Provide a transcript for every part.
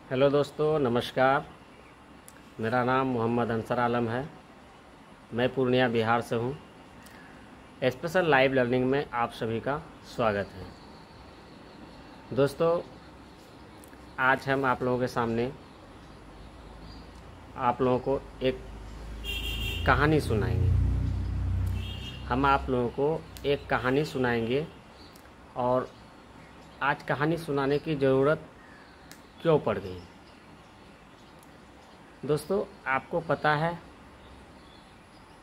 Hello दोस्तों, नमस्कार। मेरा नाम मोहम्मद अंसर आलम है। मैं पूर्णिया बिहार से हूँ। स्पेशल लाइव लर्निंग में आप सभी का स्वागत है। दोस्तों, आज हम आप लोगों के सामने आप लोगों को एक कहानी सुनाएंगे। हम आप लोगों को एक कहानी सुनाएंगे और आज कहानी सुनाने की ज़रूरत क्यों पड़ गई। दोस्तों, आपको पता है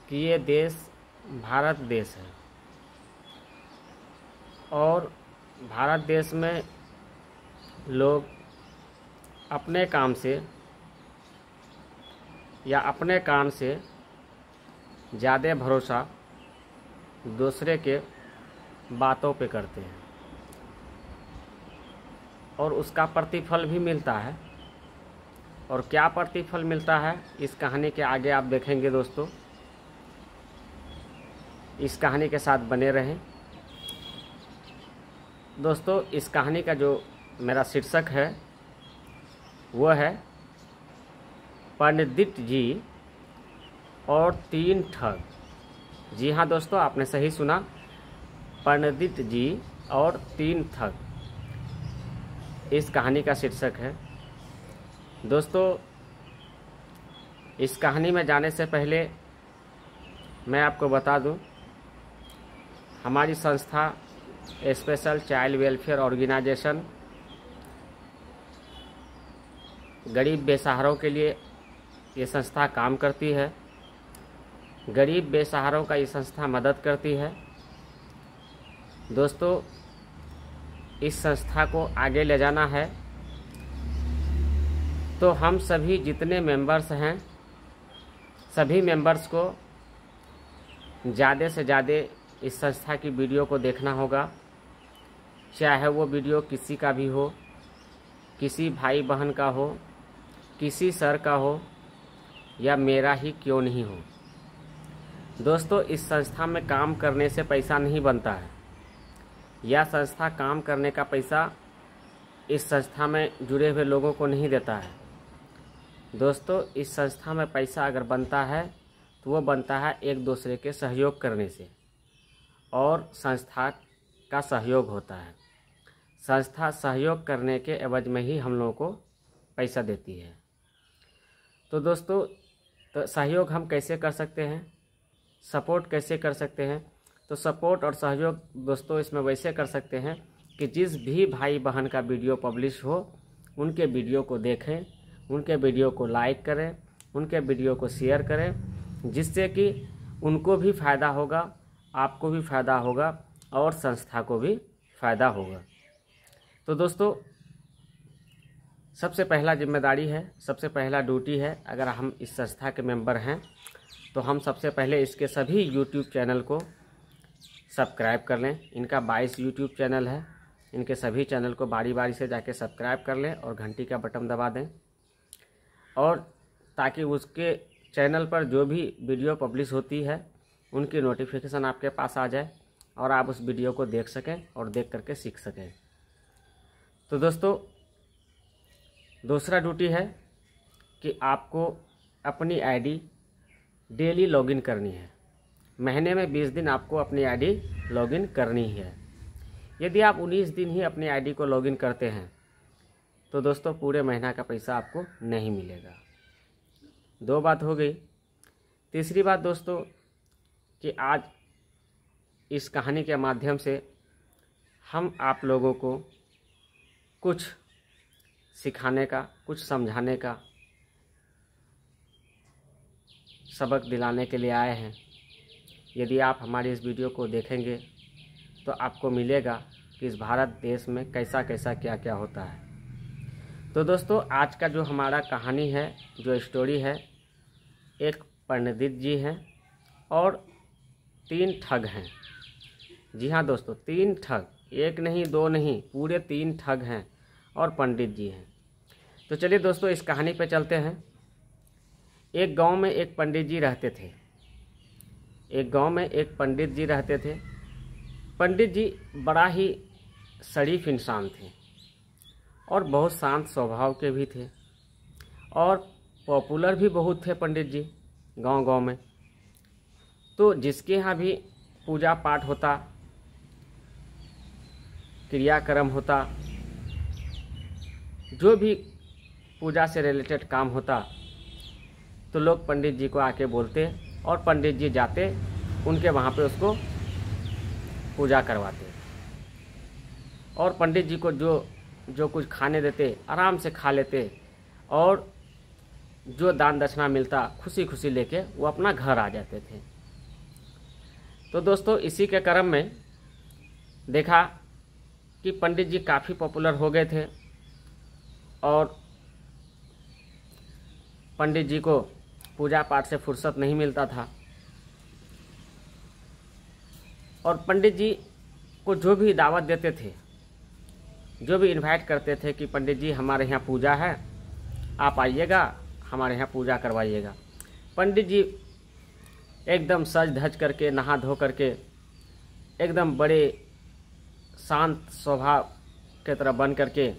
कि ये देश भारत देश है और भारत देश में लोग अपने काम से या अपने काम से ज़्यादा भरोसा दूसरे के बातों पे करते हैं और उसका प्रतिफल भी मिलता है। और क्या प्रतिफल मिलता है, इस कहानी के आगे आप देखेंगे। दोस्तों, इस कहानी के साथ बने रहें। दोस्तों, इस कहानी का जो मेरा शीर्षक है वो है पंडित जी और 3 ठग। जी हाँ दोस्तों, आपने सही सुना, पंडित जी और 3 ठग इस कहानी का शीर्षक है। दोस्तों, इस कहानी में जाने से पहले मैं आपको बता दूं, हमारी संस्था स्पेशल चाइल्ड वेलफेयर ऑर्गेनाइजेशन गरीब बेसहारों के लिए ये संस्था काम करती है। गरीब बेसहारों का ये संस्था मदद करती है। दोस्तों, इस संस्था को आगे ले जाना है तो हम सभी जितने मेंबर्स हैं, सभी मेंबर्स को ज़्यादा से ज़्यादा इस संस्था की वीडियो को देखना होगा। चाहे वो वीडियो किसी का भी हो, किसी भाई बहन का हो, किसी सर का हो या मेरा ही क्यों नहीं हो। दोस्तों, इस संस्था में काम करने से पैसा नहीं बनता है। यह संस्था काम करने का पैसा इस संस्था में जुड़े हुए लोगों को नहीं देता है। दोस्तों, इस संस्था में पैसा अगर बनता है तो वो बनता है एक दूसरे के सहयोग करने से, और संस्था का सहयोग होता है। संस्था सहयोग करने के एवज में ही हम लोगों को पैसा देती है। तो दोस्तों, तो सहयोग हम कैसे कर सकते हैं, सपोर्ट कैसे कर सकते हैं? तो सपोर्ट और सहयोग दोस्तों इसमें वैसे कर सकते हैं कि जिस भी भाई बहन का वीडियो पब्लिश हो, उनके वीडियो को देखें, उनके वीडियो को लाइक करें, उनके वीडियो को शेयर करें, जिससे कि उनको भी फ़ायदा होगा, आपको भी फ़ायदा होगा और संस्था को भी फ़ायदा होगा। तो दोस्तों, सबसे पहला जिम्मेदारी है, सबसे पहला ड्यूटी है, अगर हम इस संस्था के मेंबर हैं तो हम सबसे पहले इसके सभी यूट्यूब चैनल को सब्सक्राइब कर लें। इनका 22 यूट्यूब चैनल है। इनके सभी चैनल को बारी बारी से जाके सब्सक्राइब कर लें और घंटी का बटन दबा दें, और ताकि उसके चैनल पर जो भी वीडियो पब्लिश होती है उनकी नोटिफिकेशन आपके पास आ जाए और आप उस वीडियो को देख सकें और देख करके सीख सकें। तो दोस्तों, दूसरा ड्यूटी है कि आपको अपनी आईडी डेली लॉगिन करनी है। महीने में 20 दिन आपको अपनी आईडी लॉगिन करनी है। यदि आप 19 दिन ही अपनी आईडी को लॉगिन करते हैं तो दोस्तों पूरे महीना का पैसा आपको नहीं मिलेगा। 2 बात हो गई। तीसरी बात दोस्तों, कि आज इस कहानी के माध्यम से हम आप लोगों को कुछ सिखाने का, कुछ समझाने का, सबक दिलाने के लिए आए हैं। यदि आप हमारी इस वीडियो को देखेंगे तो आपको मिलेगा कि इस भारत देश में कैसा कैसा क्या क्या होता है। तो दोस्तों, आज का जो हमारा कहानी है, जो स्टोरी है, एक पंडित जी हैं और 3 ठग हैं। जी हाँ दोस्तों, 3 ठग, एक नहीं, 2 नहीं, पूरे 3 ठग हैं और पंडित जी हैं। तो चलिए दोस्तों, इस कहानी पे चलते हैं। एक गांव में एक पंडित जी रहते थे। एक गांव में एक पंडित जी रहते थे। पंडित जी बड़ा ही शरीफ इंसान थे और बहुत शांत स्वभाव के भी थे और पॉपुलर भी बहुत थे पंडित जी गांव गांव में। तो जिसके यहाँ भी पूजा पाठ होता, क्रियाक्रम होता, जो भी पूजा से रिलेटेड काम होता, तो लोग पंडित जी को आके बोलते और पंडित जी जाते उनके वहाँ पे उसको पूजा करवाते और पंडित जी को जो कुछ खाने देते आराम से खा लेते और जो दान दक्षिणा मिलता खुशी खुशी लेके वो अपना घर आ जाते थे। तो दोस्तों इसी के क्रम में देखा कि पंडित जी काफ़ी पॉपुलर हो गए थे और पंडित जी को पूजा पाठ से फुर्सत नहीं मिलता था और पंडित जी को जो भी दावत देते थे, जो भी इनवाइट करते थे कि पंडित जी हमारे यहाँ पूजा है, आप आइएगा, हमारे यहाँ पूजा करवाइएगा। पंडित जी एकदम सज धज करके नहा धो करके एकदम बड़े शांत स्वभाव के तरह बन करके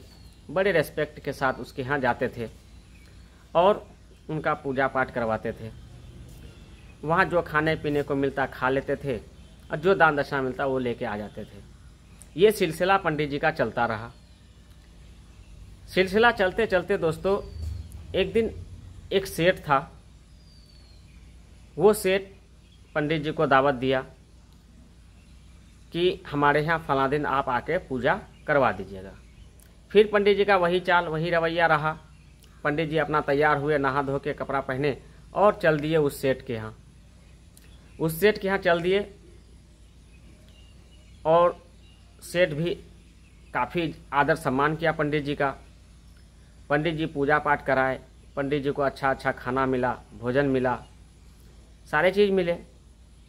बड़े रेस्पेक्ट के साथ उसके यहाँ जाते थे और उनका पूजा पाठ करवाते थे। वहाँ जो खाने पीने को मिलता खा लेते थे और जो दान दक्षिणा मिलता वो लेके आ जाते थे। ये सिलसिला पंडित जी का चलता रहा। सिलसिला चलते चलते दोस्तों एक दिन एक सेठ था, वो सेठ पंडित जी को दावत दिया कि हमारे यहाँ फला दिन आप आके पूजा करवा दीजिएगा। फिर पंडित जी का वही चाल वही रवैया रहा। पंडित जी अपना तैयार हुए, नहा धो के कपड़ा पहने और चल दिए उस सेठ के यहाँ। उस सेठ के यहाँ चल दिए और सेठ भी काफ़ी आदर सम्मान किया पंडित जी का। पंडित जी पूजा पाठ कराए, पंडित जी को अच्छा अच्छा खाना मिला, भोजन मिला, सारे चीज़ मिले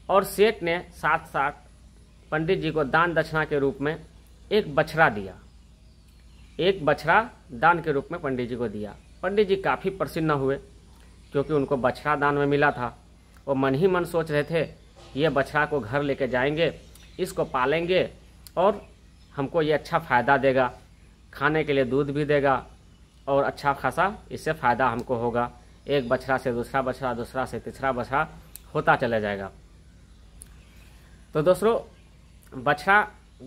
और सेठ ने साथ साथ पंडित जी को दान दक्षिणा के रूप में एक बछड़ा दिया। एक बछड़ा दान के रूप में पंडित जी को दिया। पंडित जी काफ़ी प्रसन्न हुए क्योंकि उनको बछड़ा दान में मिला था। वो मन ही मन सोच रहे थे ये बछड़ा को घर लेके जाएंगे, इसको पालेंगे और हमको ये अच्छा फ़ायदा देगा, खाने के लिए दूध भी देगा और अच्छा खासा इससे फ़ायदा हमको होगा। एक बछड़ा से दूसरा बछड़ा, दूसरा से तीसरा बछड़ा होता चला जाएगा। तो दोस्तों बछड़ा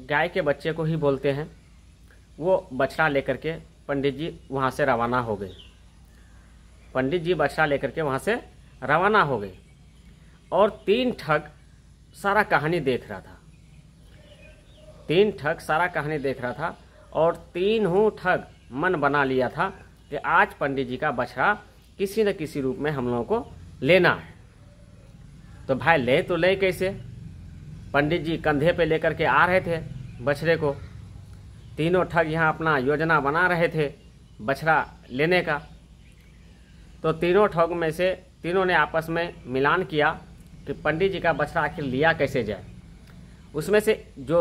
गाय के बच्चे को ही बोलते हैं। वो बछड़ा लेकर के पंडित जी वहाँ से रवाना हो गए। पंडित जी बछड़ा लेकर के वहाँ से रवाना हो गए और 3 ठग सारा कहानी देख रहा था। 3 ठग सारा कहानी देख रहा था और 3 ठग मन बना लिया था कि आज पंडित जी का बछड़ा किसी न किसी रूप में हम लोगों को लेना है। तो भाई ले तो ले कैसे? पंडित जी कंधे पे लेकर के आ रहे थे बछड़े को। 3 ठग यहाँ अपना योजना बना रहे थे बछड़ा लेने का। तो 3 ठग में से तीनों ने आपस में मिलान किया कि पंडित जी का बछड़ा आखिर लिया कैसे जाए। उसमें से जो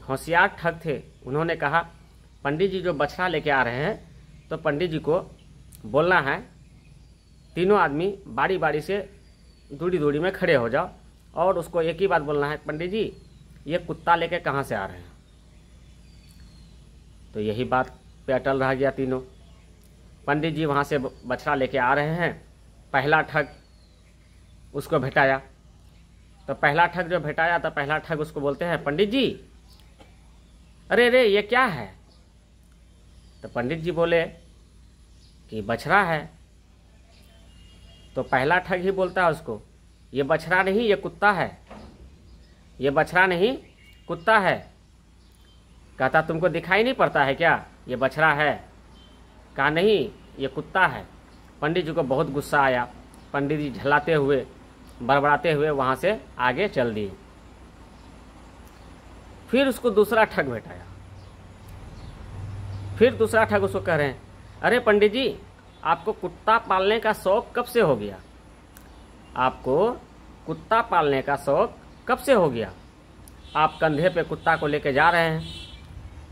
होशियार ठग थे उन्होंने कहा पंडित जी जो बछड़ा लेके आ रहे हैं तो पंडित जी को बोलना है, तीनों आदमी बारी बारी से दूरी दूरी में खड़े हो जाओ और उसको एक ही बात बोलना है, पंडित जी ये कुत्ता लेके कहाँ से आ रहे हैं। तो यही बात पे अटल रह गया तीनों। पंडित जी वहाँ से बछड़ा लेके आ रहे हैं। पहला ठग उसको भेटाया। तो पहला ठग जो भेटाया तो पहला ठग उसको बोलते हैं, पंडित जी अरे रे ये क्या है? तो पंडित जी बोले कि बछड़ा है। तो पहला ठग ही बोलता है उसको, ये बछड़ा नहीं ये कुत्ता है, ये बछड़ा नहीं कुत्ता है। कहता तुमको दिखाई नहीं पड़ता है क्या ये बछड़ा है? कहा नहीं ये कुत्ता है। पंडित जी को बहुत गुस्सा आया। पंडित जी झल्लाते हुए बड़बड़ाते हुए वहाँ से आगे चल दिए। फिर उसको दूसरा ठग भेटाया। फिर दूसरा ठग उसको कह रहे हैं, अरे पंडित जी आपको कुत्ता पालने का शौक कब से हो गया? आपको कुत्ता पालने का शौक कब से हो गया? आप कंधे पे कुत्ता को लेके जा रहे हैं।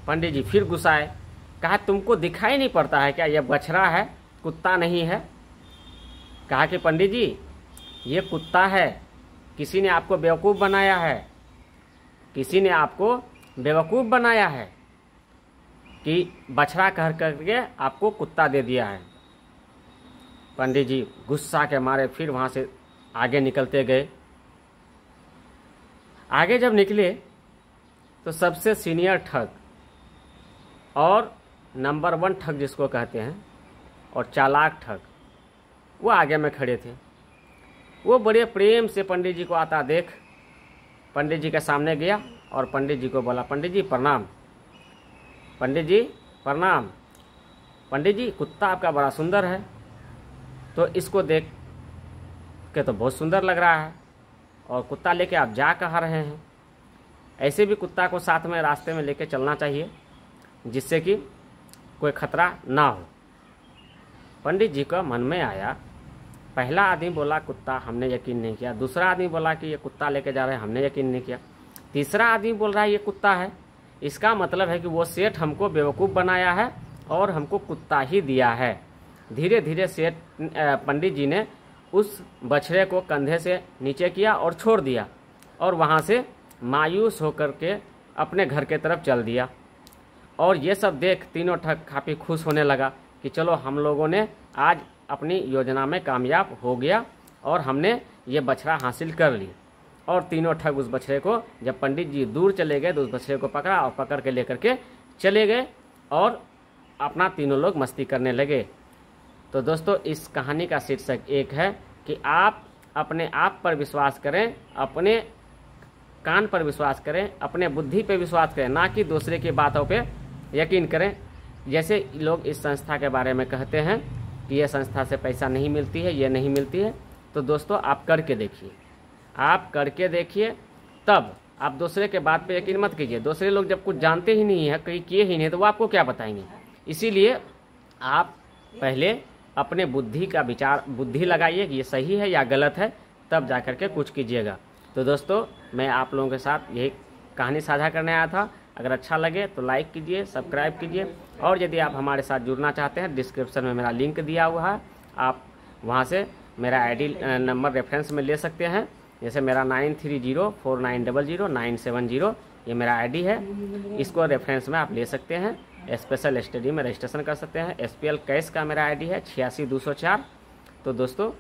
पंडित जी फिर गुस्साए, कहा तुमको दिखाई नहीं पड़ता है क्या ये बछड़ा है कुत्ता नहीं है? कहा कि पंडित जी ये कुत्ता है, किसी ने आपको बेवकूफ़ बनाया है, किसी ने आपको बेवकूफ़ बनाया है। कि बछड़ा कह करके आपको कुत्ता दे दिया है। पंडित जी गुस्सा के मारे फिर वहाँ से आगे निकलते गए। आगे जब निकले तो सबसे सीनियर ठग और नंबर 1 ठग जिसको कहते हैं और चालाक ठग, वो आगे में खड़े थे। वो बड़े प्रेम से पंडित जी को आता देख पंडित जी के सामने गया और पंडित जी को बोला, पंडित जी प्रणाम, पंडित जी प्रणाम। पंडित जी कुत्ता आपका बड़ा सुंदर है, तो इसको देख के तो बहुत सुंदर लग रहा है, और कुत्ता लेके आप जा कहाँ रहे हैं? ऐसे भी कुत्ता को साथ में रास्ते में लेके चलना चाहिए जिससे कि कोई खतरा ना हो। पंडित जी का मन में आया, पहला आदमी बोला कुत्ता, हमने यकीन नहीं किया। दूसरा आदमी बोला कि ये कुत्ता लेके जा रहे हैं, हमने यकीन नहीं किया। तीसरा आदमी बोल रहा है ये कुत्ता है, इसका मतलब है कि वो सेठ हमको बेवकूफ़ बनाया है और हमको कुत्ता ही दिया है। धीरे धीरे सेठ पंडित जी ने उस बछड़े को कंधे से नीचे किया और छोड़ दिया, और वहाँ से मायूस होकर के अपने घर के तरफ चल दिया। और ये सब देख तीनों ठग काफ़ी खुश होने लगा कि चलो हम लोगों ने आज अपनी योजना में कामयाब हो गया और हमने ये बछड़ा हासिल कर ली। और तीनों ठग उस बछड़े को, जब पंडित जी दूर चले गए तो उस बछड़े को पकड़ा और पकड़ के लेकर के चले गए और अपना तीनों लोग मस्ती करने लगे। तो दोस्तों इस कहानी का शीर्षक एक है कि आप अपने आप पर विश्वास करें, अपने कान पर विश्वास करें, अपने बुद्धि पे विश्वास करें, ना कि दूसरे की बातों पे यकीन करें। जैसे लोग इस संस्था के बारे में कहते हैं कि ये संस्था से पैसा नहीं मिलती है, ये नहीं मिलती है, तो दोस्तों आप करके देखिए, आप करके देखिए, तब आप दूसरे के बात पे यकीन मत कीजिए। दूसरे लोग जब कुछ जानते ही नहीं है, कहीं किए ही नहीं, तो वो आपको क्या बताएंगे। इसीलिए आप पहले अपने बुद्धि का विचार, बुद्धि लगाइए कि ये सही है या गलत है, तब जा कर के कुछ कीजिएगा। तो दोस्तों मैं आप लोगों के साथ यही कहानी साझा करने आया था। अगर अच्छा लगे तो लाइक कीजिए, सब्सक्राइब कीजिए, और यदि आप हमारे साथ जुड़ना चाहते हैं डिस्क्रिप्शन में मेरा लिंक दिया हुआ है, आप वहां से मेरा आईडी नंबर रेफरेंस में ले सकते हैं। जैसे मेरा 9304900970 ये मेरा आईडी है, इसको रेफरेंस में आप ले सकते हैं। स्पेशल स्टडी में रजिस्ट्रेशन कर सकते हैं। SPL कैश का मेरा आईडी है 86204। तो दोस्तों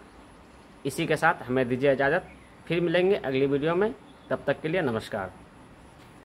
इसी के साथ हमें दीजिए इजाज़त, फिर मिलेंगे अगली वीडियो में, तब तक के लिए नमस्कार।